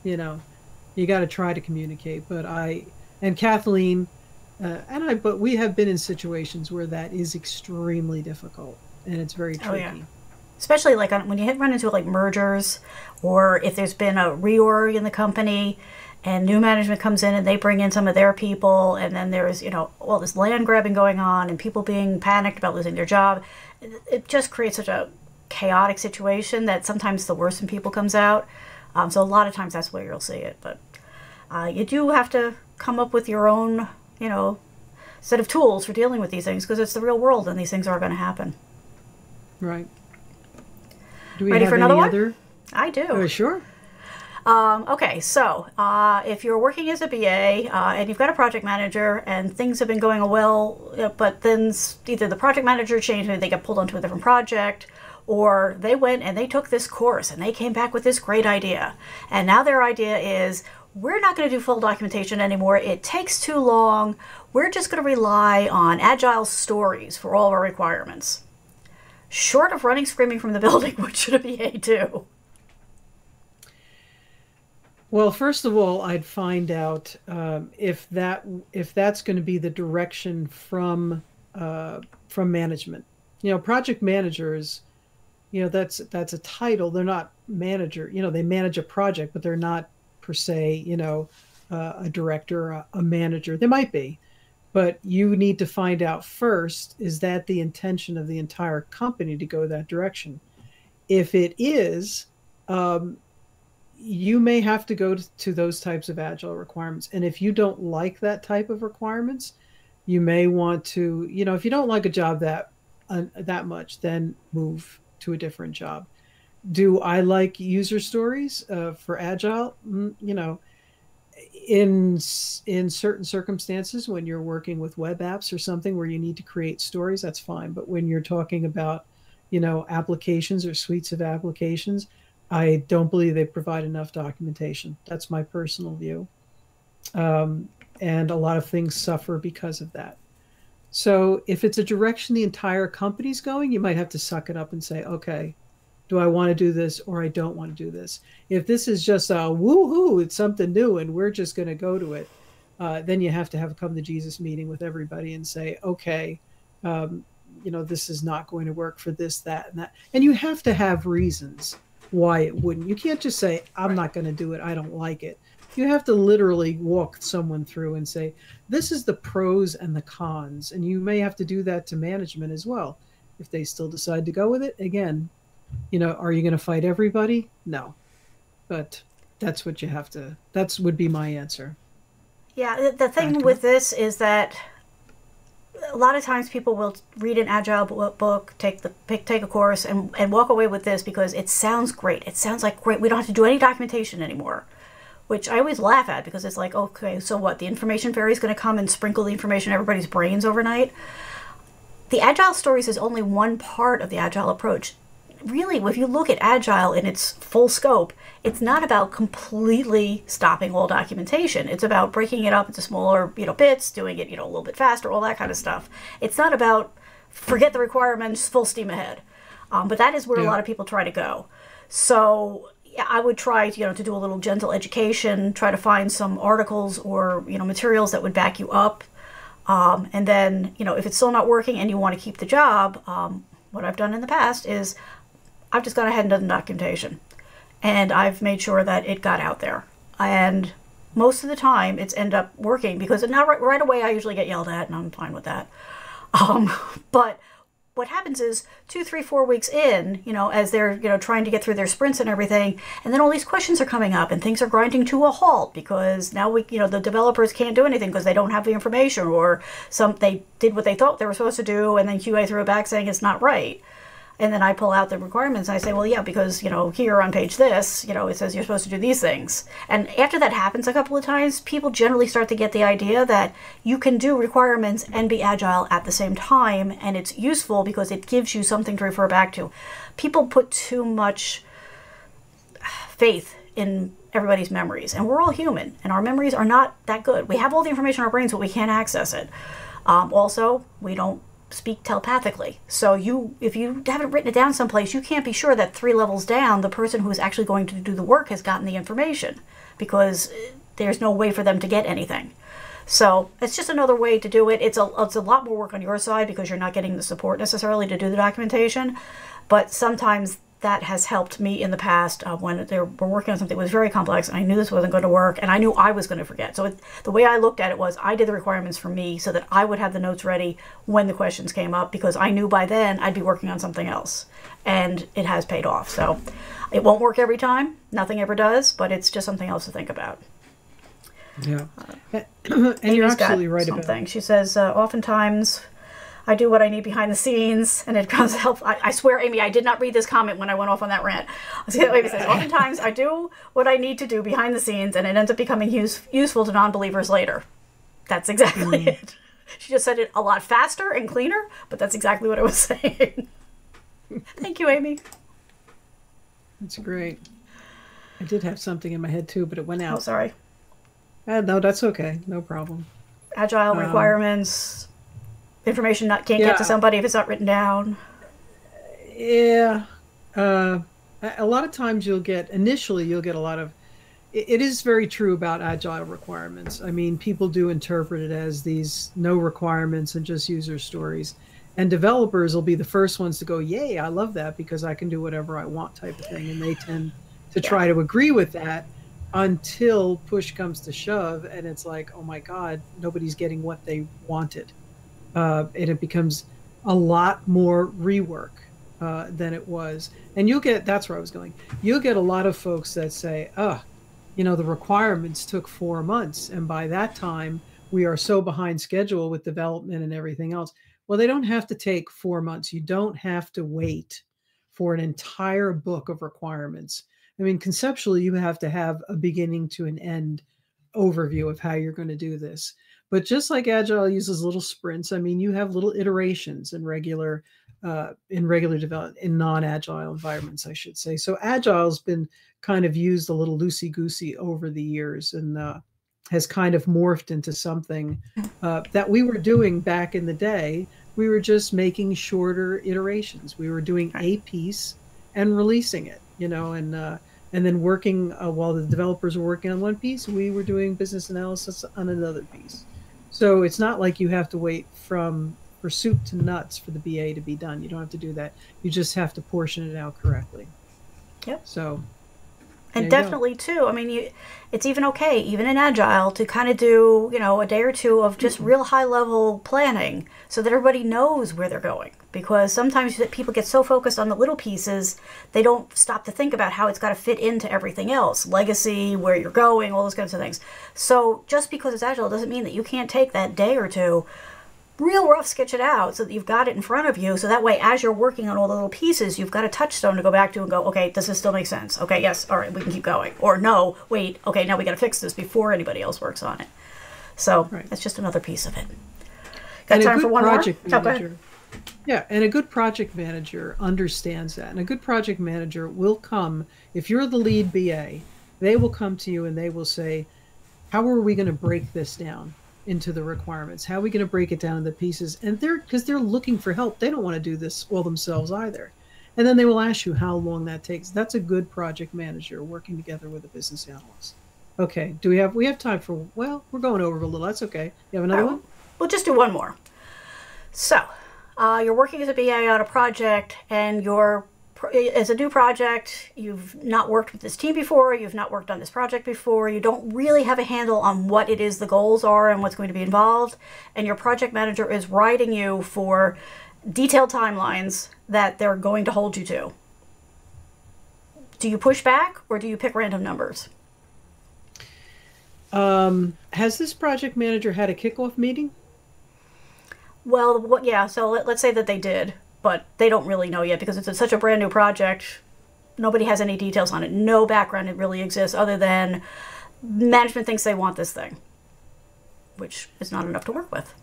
you got to try to communicate. But Kathleen, but we have been in situations where that is extremely difficult and it's very tricky. Oh, yeah. Especially when you run into mergers or if there's been a reorg in the company and new management comes in and they bring in some of their people and then there's, all this land grabbing going on and people being panicked about losing their job. It just creates such a chaotic situation that sometimes the worst in people comes out. So a lot of times that's where you'll see it. But you do have to come up with your own, set of tools for dealing with these things because it's the real world and these things are going to happen. Right. Do we Ready have for another any one? other? I do. Sure. Okay, so if you're working as a BA and you've got a project manager and things have been going well, but then either the project manager changed and they got pulled onto a different project, or they went and they took this course and they came back with this great idea. And now their idea is, we're not going to do full documentation anymore. It takes too long. We're just going to rely on agile stories for all of our requirements. Short of running screaming from the building, what should a BA do? Well, first of all, I'd find out if that's going to be the direction from management. Project managers, that's a title. They're not manager. They manage a project, but they're not per se, a director, a manager. They might be, but you need to find out first, is that the intention of the entire company to go that direction? If it is, you may have to go to those types of agile requirements. And if you don't like that type of requirements, you may want to, if you don't like a job that much, then move to a different job. Do I like user stories for agile? In certain circumstances, when you're working with web apps or something where you need to create stories, that's fine. But when you're talking about, applications or suites of applications, I don't believe they provide enough documentation. That's my personal view. And a lot of things suffer because of that. So if it's a direction the entire company's going, you might have to suck it up and say, okay, do I want to do this or I don't want to do this? If this is just a woohoo, it's something new and we're just going to go to it, then you have to have a come to Jesus meeting with everybody and say, okay, this is not going to work for this, that, and that. And you have to have reasons why it wouldn't. You can't just say, I'm not going to do it, I don't like it. You have to literally walk someone through and say, this is the pros and the cons. And you may have to do that to management as well. If they still decide to go with it, again, are you going to fight everybody? No. But that's what you have to, would be my answer. Yeah, the thing with this is that a lot of times people will read an agile book, take a course, and walk away with this because it sounds great. It sounds like great. We don't have to do any documentation anymore, which I always laugh at because it's like, okay, so what? The information fairy is going to come and sprinkle the information in everybody's brains overnight? The agile stories is only one part of the agile approach. Really, if you look at agile in its full scope, it's not about completely stopping all documentation. It's about breaking it up into smaller, bits, doing it, a little bit faster, all that kind of stuff. It's not about forget the requirements, full steam ahead. But that is where a lot of people try to go. So I would try, to do a little gentle education, try to find some articles or, materials that would back you up. And then, if it's still not working and you want to keep the job, what I've done in the past is I've just gone ahead and done the documentation. And I've made sure that it got out there. And most of the time, it's ended up working because now right away I usually get yelled at, and I'm fine with that. But what happens is 2, 3, 4 weeks in, as they're trying to get through their sprints and everything, and then all these questions are coming up and things are grinding to a halt because now the developers can't do anything because they don't have the information, or they did what they thought they were supposed to do and then QA threw it back saying it's not right. And then I pull out the requirements and I say, well, yeah, because, here on page this, it says you're supposed to do these things. And after that happens a couple of times, people generally start to get the idea that you can do requirements and be agile at the same time. And it's useful because it gives you something to refer back to. People put too much faith in everybody's memories. And we're all human. And our memories are not that good. We have all the information in our brains, but we can't access it. Also, we don't speak telepathically. So if you haven't written it down someplace, you can't be sure that 3 levels down, the person who is actually going to do the work has gotten the information because there's no way for them to get anything. So it's just another way to do it. It's a lot more work on your side because you're not getting the support necessarily to do the documentation. But sometimes that has helped me in the past when we're working on something that was very complex and I knew this wasn't going to work and I knew I was going to forget. So the way I looked at it was I did the requirements for me so that I would have the notes ready when the questions came up because I knew by then I'd be working on something else. And it has paid off. So it won't work every time. Nothing ever does, but it's just something else to think about. Yeah. And you're absolutely right about it. She says, oftentimes I do what I need behind the scenes, and it comes help. I swear, Amy, I did not read this comment when I went off on that rant. Amy says, oftentimes I do what I need to do behind the scenes, and it ends up becoming useful to non-believers later. That's exactly it. She just said it a lot faster and cleaner, but that's exactly what I was saying. Thank you, Amy. That's great. I did have something in my head too, but it went out. Oh, sorry. No, that's okay. No problem. Agile requirements. Information can't get to somebody if it's not written down. Yeah. A lot of times initially you'll get a lot of, it is very true about agile requirements. I mean, people do interpret it as these no requirements and just user stories. And developers will be the first ones to go, yay, I love that because I can do whatever I want type of thing. And they tend to try to agree with that until push comes to shove. And it's like, oh my God, nobody's getting what they wanted. And it becomes a lot more rework than it was. And that's where I was going. You'll get a lot of folks that say, the requirements took 4 months. And by that time, we are so behind schedule with development and everything else. Well, they don't have to take 4 months. You don't have to wait for an entire book of requirements. I mean, conceptually, you have to have a beginning to an end overview of how you're going to do this. But just like Agile uses little sprints, I mean, you have little iterations in regular development, in non-Agile environments, I should say. So Agile's been kind of used a little loosey-goosey over the years and has kind of morphed into something that we were doing back in the day. We were just making shorter iterations. We were doing a piece and releasing it, and then working while the developers were working on one piece, we were doing business analysis on another piece. So it's not like you have to wait for soup to nuts for the BA to be done. You don't have to do that. You just have to portion it out correctly. Yep. So, and definitely too, I mean, it's even okay, even in Agile, to kind of do, a day or two of just real high level planning so that everybody knows where they're going. Because sometimes people get so focused on the little pieces, they don't stop to think about how it's got to fit into everything else. Legacy, where you're going, all those kinds of things. So just because it's Agile doesn't mean that you can't take that day or two, real rough sketch it out so that you've got it in front of you. So that way, as you're working on all the little pieces, you've got a touchstone to go back to and go, okay, does this still make sense? Okay, yes, all right, we can keep going. Or no, wait, okay, now we got to fix this before anybody else works on it. So that's just another piece of it. Got time for one more? Yeah, and a good project manager understands that. And a good project manager will come, if you're the lead BA, they will come to you and they will say, how are we going to break this down into the requirements? How are we going to break it down into pieces? And because they're looking for help. They don't want to do this all themselves either. And then they will ask you how long that takes. That's a good project manager working together with a business analyst. Okay, we have time for, we're going over a little. That's okay. You have another one? We'll just do one more. So, you're working as a BA on a project, and as a new project, you've not worked with this team before, you've not worked on this project before, you don't really have a handle on what it is the goals are and what's going to be involved, and your project manager is writing you for detailed timelines that they're going to hold you to. Do you push back, or do you pick random numbers? Has this project manager had a kickoff meeting? Well, yeah, so let's say that they did, but they don't really know yet because it's such a brand new project. Nobody has any details on it. No background it really exists other than management thinks they want this thing, which is not enough to work with.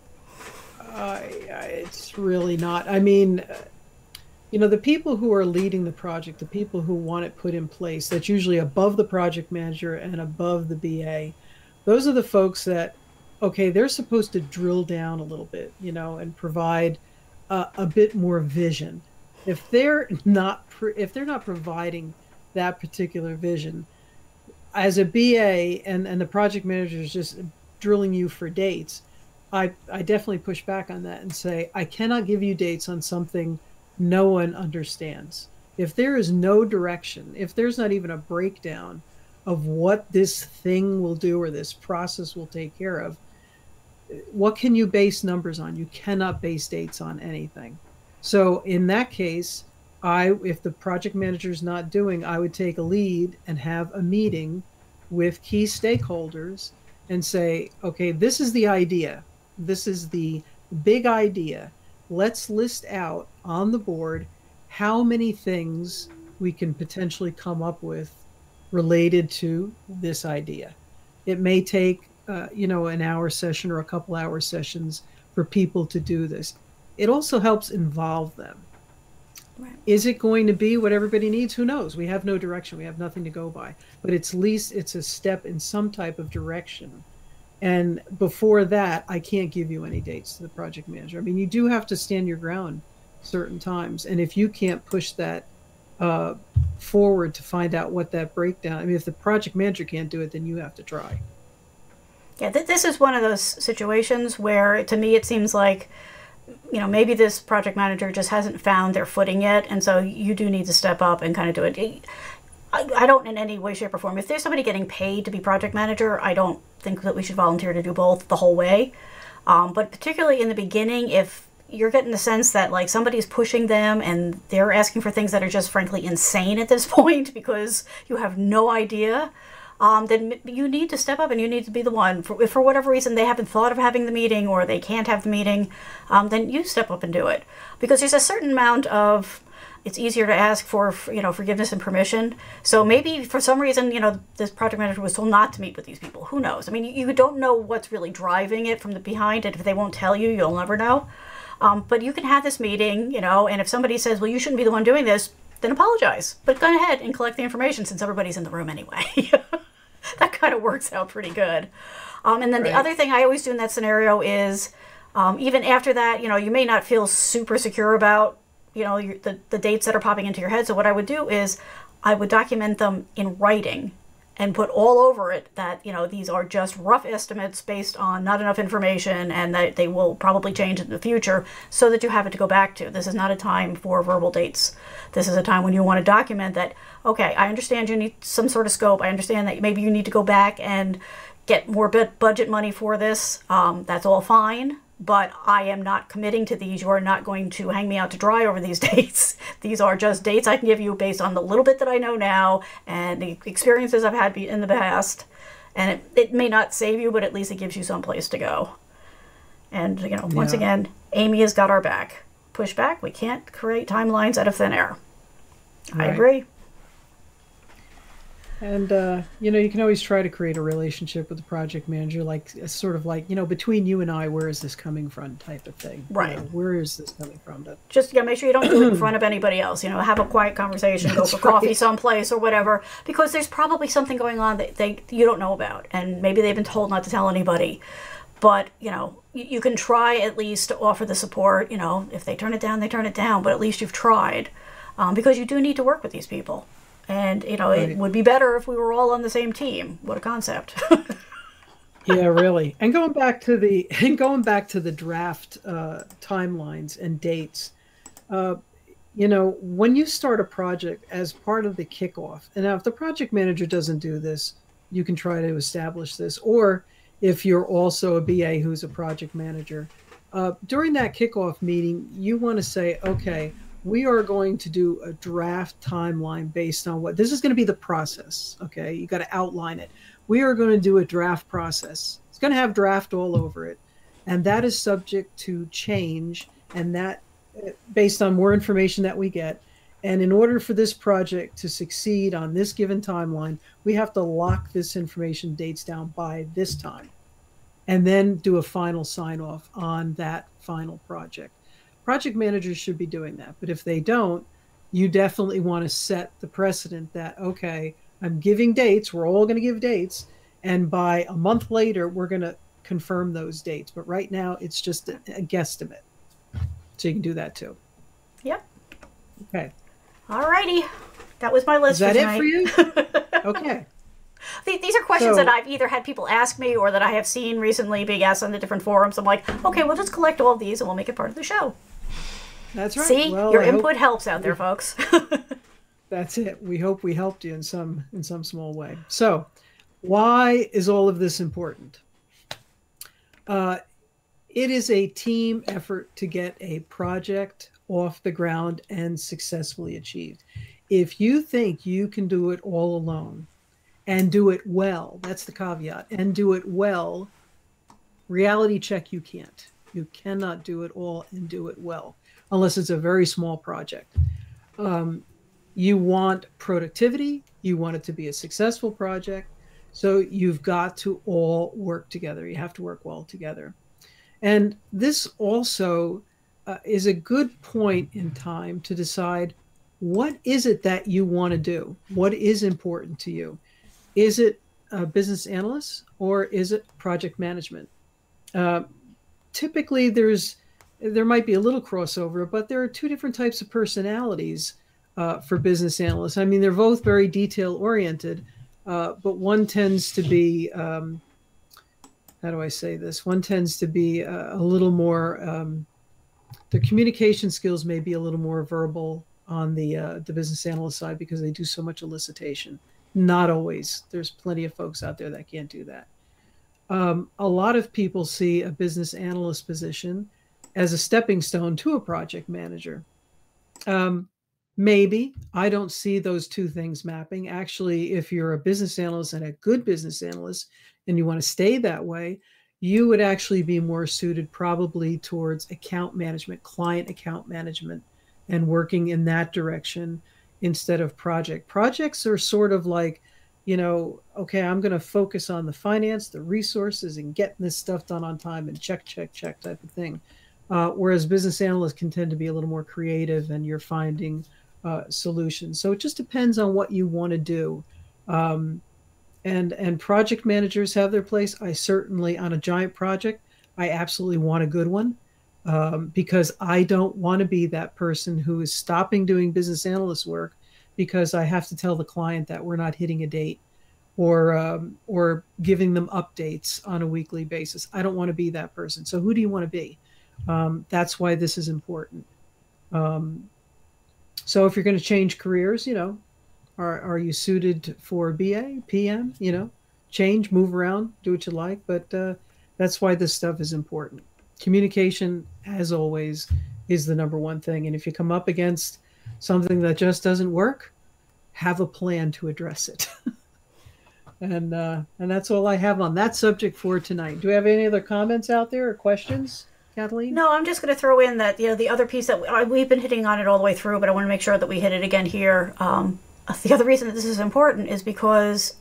It's really not. I mean, the people who are leading the project, the people who want it put in place, that's usually above the project manager and above the BA. Those are the folks that, okay, they're supposed to drill down a little bit, and provide a bit more vision. If they're not providing that particular vision, as a BA and the project manager is just drilling you for dates, I definitely push back on that and say, I cannot give you dates on something no one understands. If there is no direction, if there's not even a breakdown of what this thing will do or this process will take care of, what can you base numbers on? You cannot base dates on anything. So in that case, if the project manager is not doing, I would take a lead and have a meeting with key stakeholders and say, okay, this is the idea. This is the big idea. let's list out on the board how many things we can potentially come up with related to this idea. It may take, an hour session or a couple hour sessions for people to do this. It also helps involve them. Right. Is it going to be what everybody needs? Who knows? We have no direction. We have nothing to go by. But at least it's a step in some type of direction. And before that, I can't give you any dates to the project manager. I mean, you do have to stand your ground certain times. And if you can't push that forward to find out what that breakdown, I mean, if the project manager can't do it, then you have to try. Yeah, this is one of those situations where, to me, it seems like, maybe this project manager just hasn't found their footing yet, and so you do need to step up and kind of do it. I don't in any way, shape, or form. If there's somebody getting paid to be project manager, I don't think that we should volunteer to do both the whole way. But particularly in the beginning, if you're getting the sense that like somebody's pushing them and they're asking for things that are just frankly insane at this point because you have no idea, then you need to step up and you need to be the one. If for whatever reason they haven't thought of having the meeting or they can't have the meeting, then you step up and do it. Because there's a certain amount of, it's easier to ask for, forgiveness and permission. So maybe for some reason, this project manager was told not to meet with these people. Who knows? I mean, you don't know what's really driving it from the behind, and if they won't tell you, you'll never know. But you can have this meeting, and if somebody says, well, you shouldn't be the one doing this, then apologize. But go ahead and collect the information since everybody's in the room anyway. That kind of works out pretty good. And then the other thing I always do in that scenario is, even after that, you may not feel super secure about, the dates that are popping into your head. So what I would do is I would document them in writing and put all over it that, these are just rough estimates based on not enough information and that they will probably change in the future so that you have it to go back to. This is not a time for verbal dates. This is a time when you want to document that, okay, I understand you need some sort of scope. I understand that maybe you need to go back and get more budget money for this. That's all fine. But I am not committing to these. You are not going to hang me out to dry over these dates. These are just dates I can give you based on the little bit that I know now and the experiences I've had in the past. And it may not save you, but at least it gives you some place to go. And, once again, Amy has got our back. Push back. We can't create timelines out of thin air. Right. I agree. And, you can always try to create a relationship with the project manager, like sort of like, between you and I, where is this coming from type of thing. Right. Where is this coming from? Just make sure you don't do it in front of anybody else. Have a quiet conversation, go for coffee someplace or whatever, because there's probably something going on that you don't know about. And maybe they've been told not to tell anybody. But, you can try at least to offer the support. If they turn it down, they turn it down. But at least you've tried because you do need to work with these people. And, right. It would be better if we were all on the same team. What a concept. Yeah, really. And going back to the draft timelines and dates, when you start a project as part of the kickoff, and now if the project manager doesn't do this, you can try to establish this. Or if you're also a BA who's a project manager, during that kickoff meeting, you want to say, okay, we are going to do a draft timeline based on this is going to be the process. Okay. You got to outline it. We are going to do a draft process. It's going to have draft all over it. And that is subject to change. And that based on more information that we get. And in order for this project to succeed on this given timeline, we have to lock this information dates down by this time and then do a final sign off on that final project. Project managers should be doing that. But if they don't, you definitely want to set the precedent that, okay, I'm giving dates. We're all going to give dates. And by a month later, we're going to confirm those dates. But right now, it's just a guesstimate. So you can do that too. Yep. Okay. All righty. That was my list for tonight. Is that it for you? Okay. These are questions that I've either had people ask me or that I have seen recently being asked on the different forums. I'm like, okay, we'll just collect all of these and we'll make it part of the show. That's right. See, your input helps out there, folks. That's it. We hope we helped you in some small way. So, why is all of this important? It is a team effort to get a project off the ground and successfully achieved. If you think you can do it all alone and do it well, that's the caveat, and do it well, reality check, you can't. You cannot do it all and do it well, unless it's a very small project. You want productivity, you want it to be a successful project. So you've got to all work together. You have to work well together. And this also is a good point in time to decide what is it that you want to do? What is important to you? Is it a business analyst or is it project management? Uh, Typically, there might be a little crossover, but there are two different types of personalities for business analysts. I mean, they're both very detail oriented, but one tends to be how do I say this? One tends to be a little more. Their communication skills may be a little more verbal on the business analyst side because they do so much elicitation. Not always. There's plenty of folks out there that can't do that. A lot of people see a business analyst position as a stepping stone to a project manager. Maybe I don't see those two things mapping. Actually, if you're a business analyst and a good business analyst and you want to stay that way, you would actually be more suited probably towards account management, client account management, and working in that direction instead of project. Projects are sort of like, okay, I'm going to focus on the finance, the resources, and getting this stuff done on time and check, check, check type of thing. Whereas business analysts can tend to be a little more creative and you're finding solutions. So it just depends on what you want to do. And project managers have their place. I certainly, on a giant project, I absolutely want a good one because I don't want to be that person who is stopping doing business analyst work because I have to tell the client that we're not hitting a date or giving them updates on a weekly basis. I don't want to be that person. So who do you want to be? That's why this is important. So if you're going to change careers, are you suited for BA, PM, change, move around, do what you like. But that's why this stuff is important. Communication, as always, is the number one thing. And if you come up against something that just doesn't work, have a plan to address it. And that's all I have on that subject for tonight. Do we have any other comments out there or questions, Kathleen? No, I'm just going to throw in that, the other piece that we've been hitting on it all the way through, but I want to make sure that we hit it again here. The other reason that this is important is because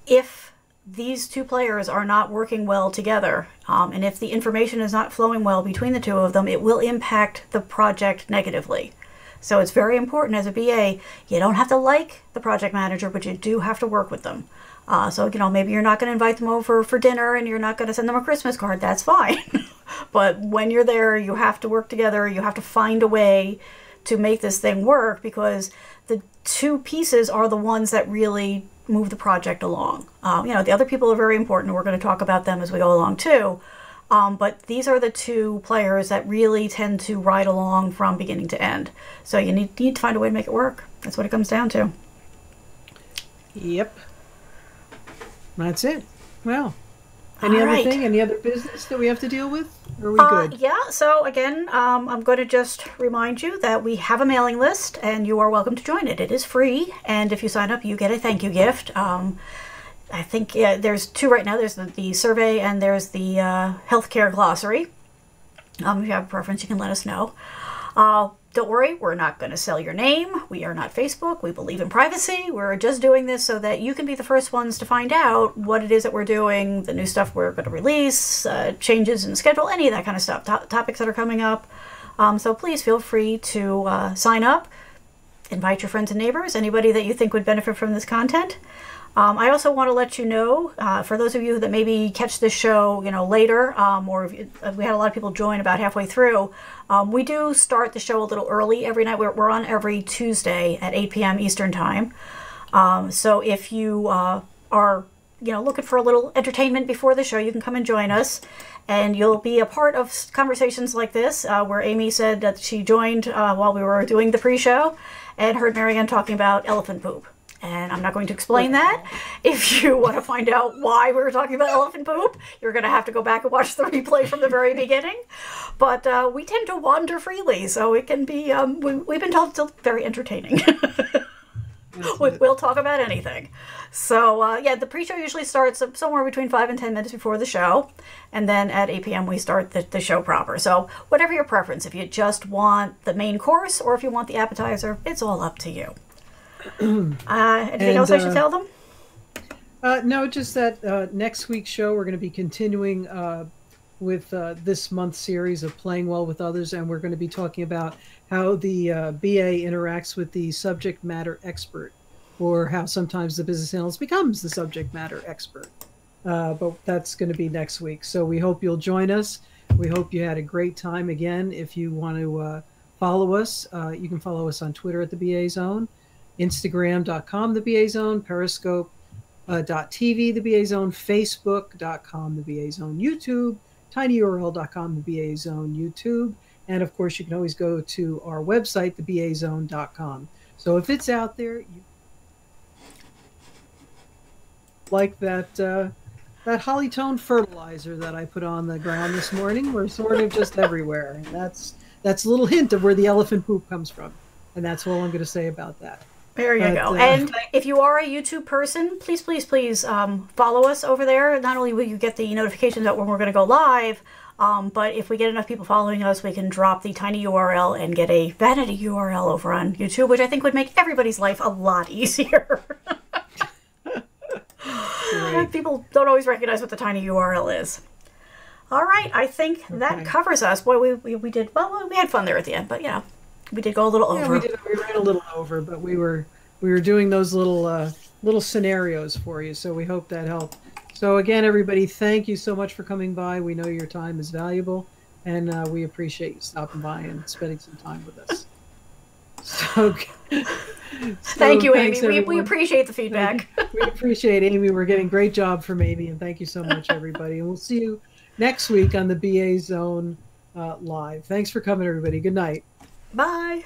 if these two players are not working well together, and if the information is not flowing well between the two of them, it will impact the project negatively. So it's very important as a BA, you don't have to like the project manager, but you do have to work with them. So, maybe you're not going to invite them over for dinner and you're not going to send them a Christmas card. That's fine. But when you're there, you have to work together. You have to find a way to make this thing work because the two pieces are the ones that really move the project along. The other people are very important. We're going to talk about them as we go along too. But these are the two players that really tend to ride along from beginning to end. So you need to find a way to make it work. That's what it comes down to. Yep. That's it. Well, any other thing? Any other business that we have to deal with? Or are we good? Yeah, so again, I'm going to just remind you that we have a mailing list and you are welcome to join it. It is free, and if you sign up, you get a thank you gift. I think there's two right now. There's the survey and there's the healthcare glossary. If you have a preference, you can let us know. Don't worry, we're not going to sell your name. We are not Facebook. We believe in privacy. We're just doing this so that you can be the first ones to find out what it is that we're doing, the new stuff we're going to release, changes in the schedule, any of that kind of stuff, topics that are coming up. So please feel free to sign up, invite your friends and neighbors, anybody that you think would benefit from this content. I also want to let you know, for those of you that maybe catch this show, later, or if we had a lot of people join about halfway through, we do start the show a little early every night. We're on every Tuesday at 8 p.m. Eastern Time. So if you are, looking for a little entertainment before the show, you can come and join us. And you'll be a part of conversations like this, where Amy said that she joined while we were doing the pre-show and heard Marianne talking about elephant poop. And I'm not going to explain that. If you want to find out why we were talking about elephant poop, you're going to have to go back and watch the replay from the very beginning. But we tend to wander freely, so it can be, we've been told it's very entertaining. We'll talk about anything. So, yeah, the pre-show usually starts somewhere between 5 and 10 minutes before the show. And then at 8 p.m. we start the show proper. So whatever your preference, if you just want the main course or if you want the appetizer, it's all up to you. Anything else I should tell them? No, just that next week's show we're going to be continuing with this month's series of Playing Well with Others, and we're going to be talking about how the BA interacts with the subject matter expert, or how sometimes the business analyst becomes the subject matter expert. But that's going to be next week. So we hope you'll join us. We hope you had a great time. Again, if you want to follow us, you can follow us on Twitter at the BA Zone, Instagram.com, the BA Zone, Periscope.tv, the BA Zone, Facebook.com, the BA Zone, YouTube, tinyurl.com, the BA Zone, YouTube. And of course, you can always go to our website, thebazone.com. So if it's out there, you like that Hollytone fertilizer that I put on the ground this morning, we're sort of just everywhere. And that's a little hint of where the elephant poop comes from. And that's all I'm going to say about that. There you go. And if you are a YouTube person, please, please, please follow us over there. Not only will you get the notifications about when we're going to go live, but if we get enough people following us, we can drop the tiny URL and get a vanity URL over on YouTube, which I think would make everybody's life a lot easier. People don't always recognize what the tiny URL is. All right, I think that covers us. Boy, we did, well, we had fun there at the end, but yeah, we did go a little over. Yeah, we ran a little over, but we were doing those little scenarios for you, so we hope that helped. So again, everybody, thank you so much for coming by. We know your time is valuable, and we appreciate you stopping by and spending some time with us. Thank you, Amy. We appreciate the feedback. We appreciate Amy. We're getting great job from Amy, and thank you so much, everybody. And we'll see you next week on the BA Zone Live. Thanks for coming, everybody. Good night. Bye.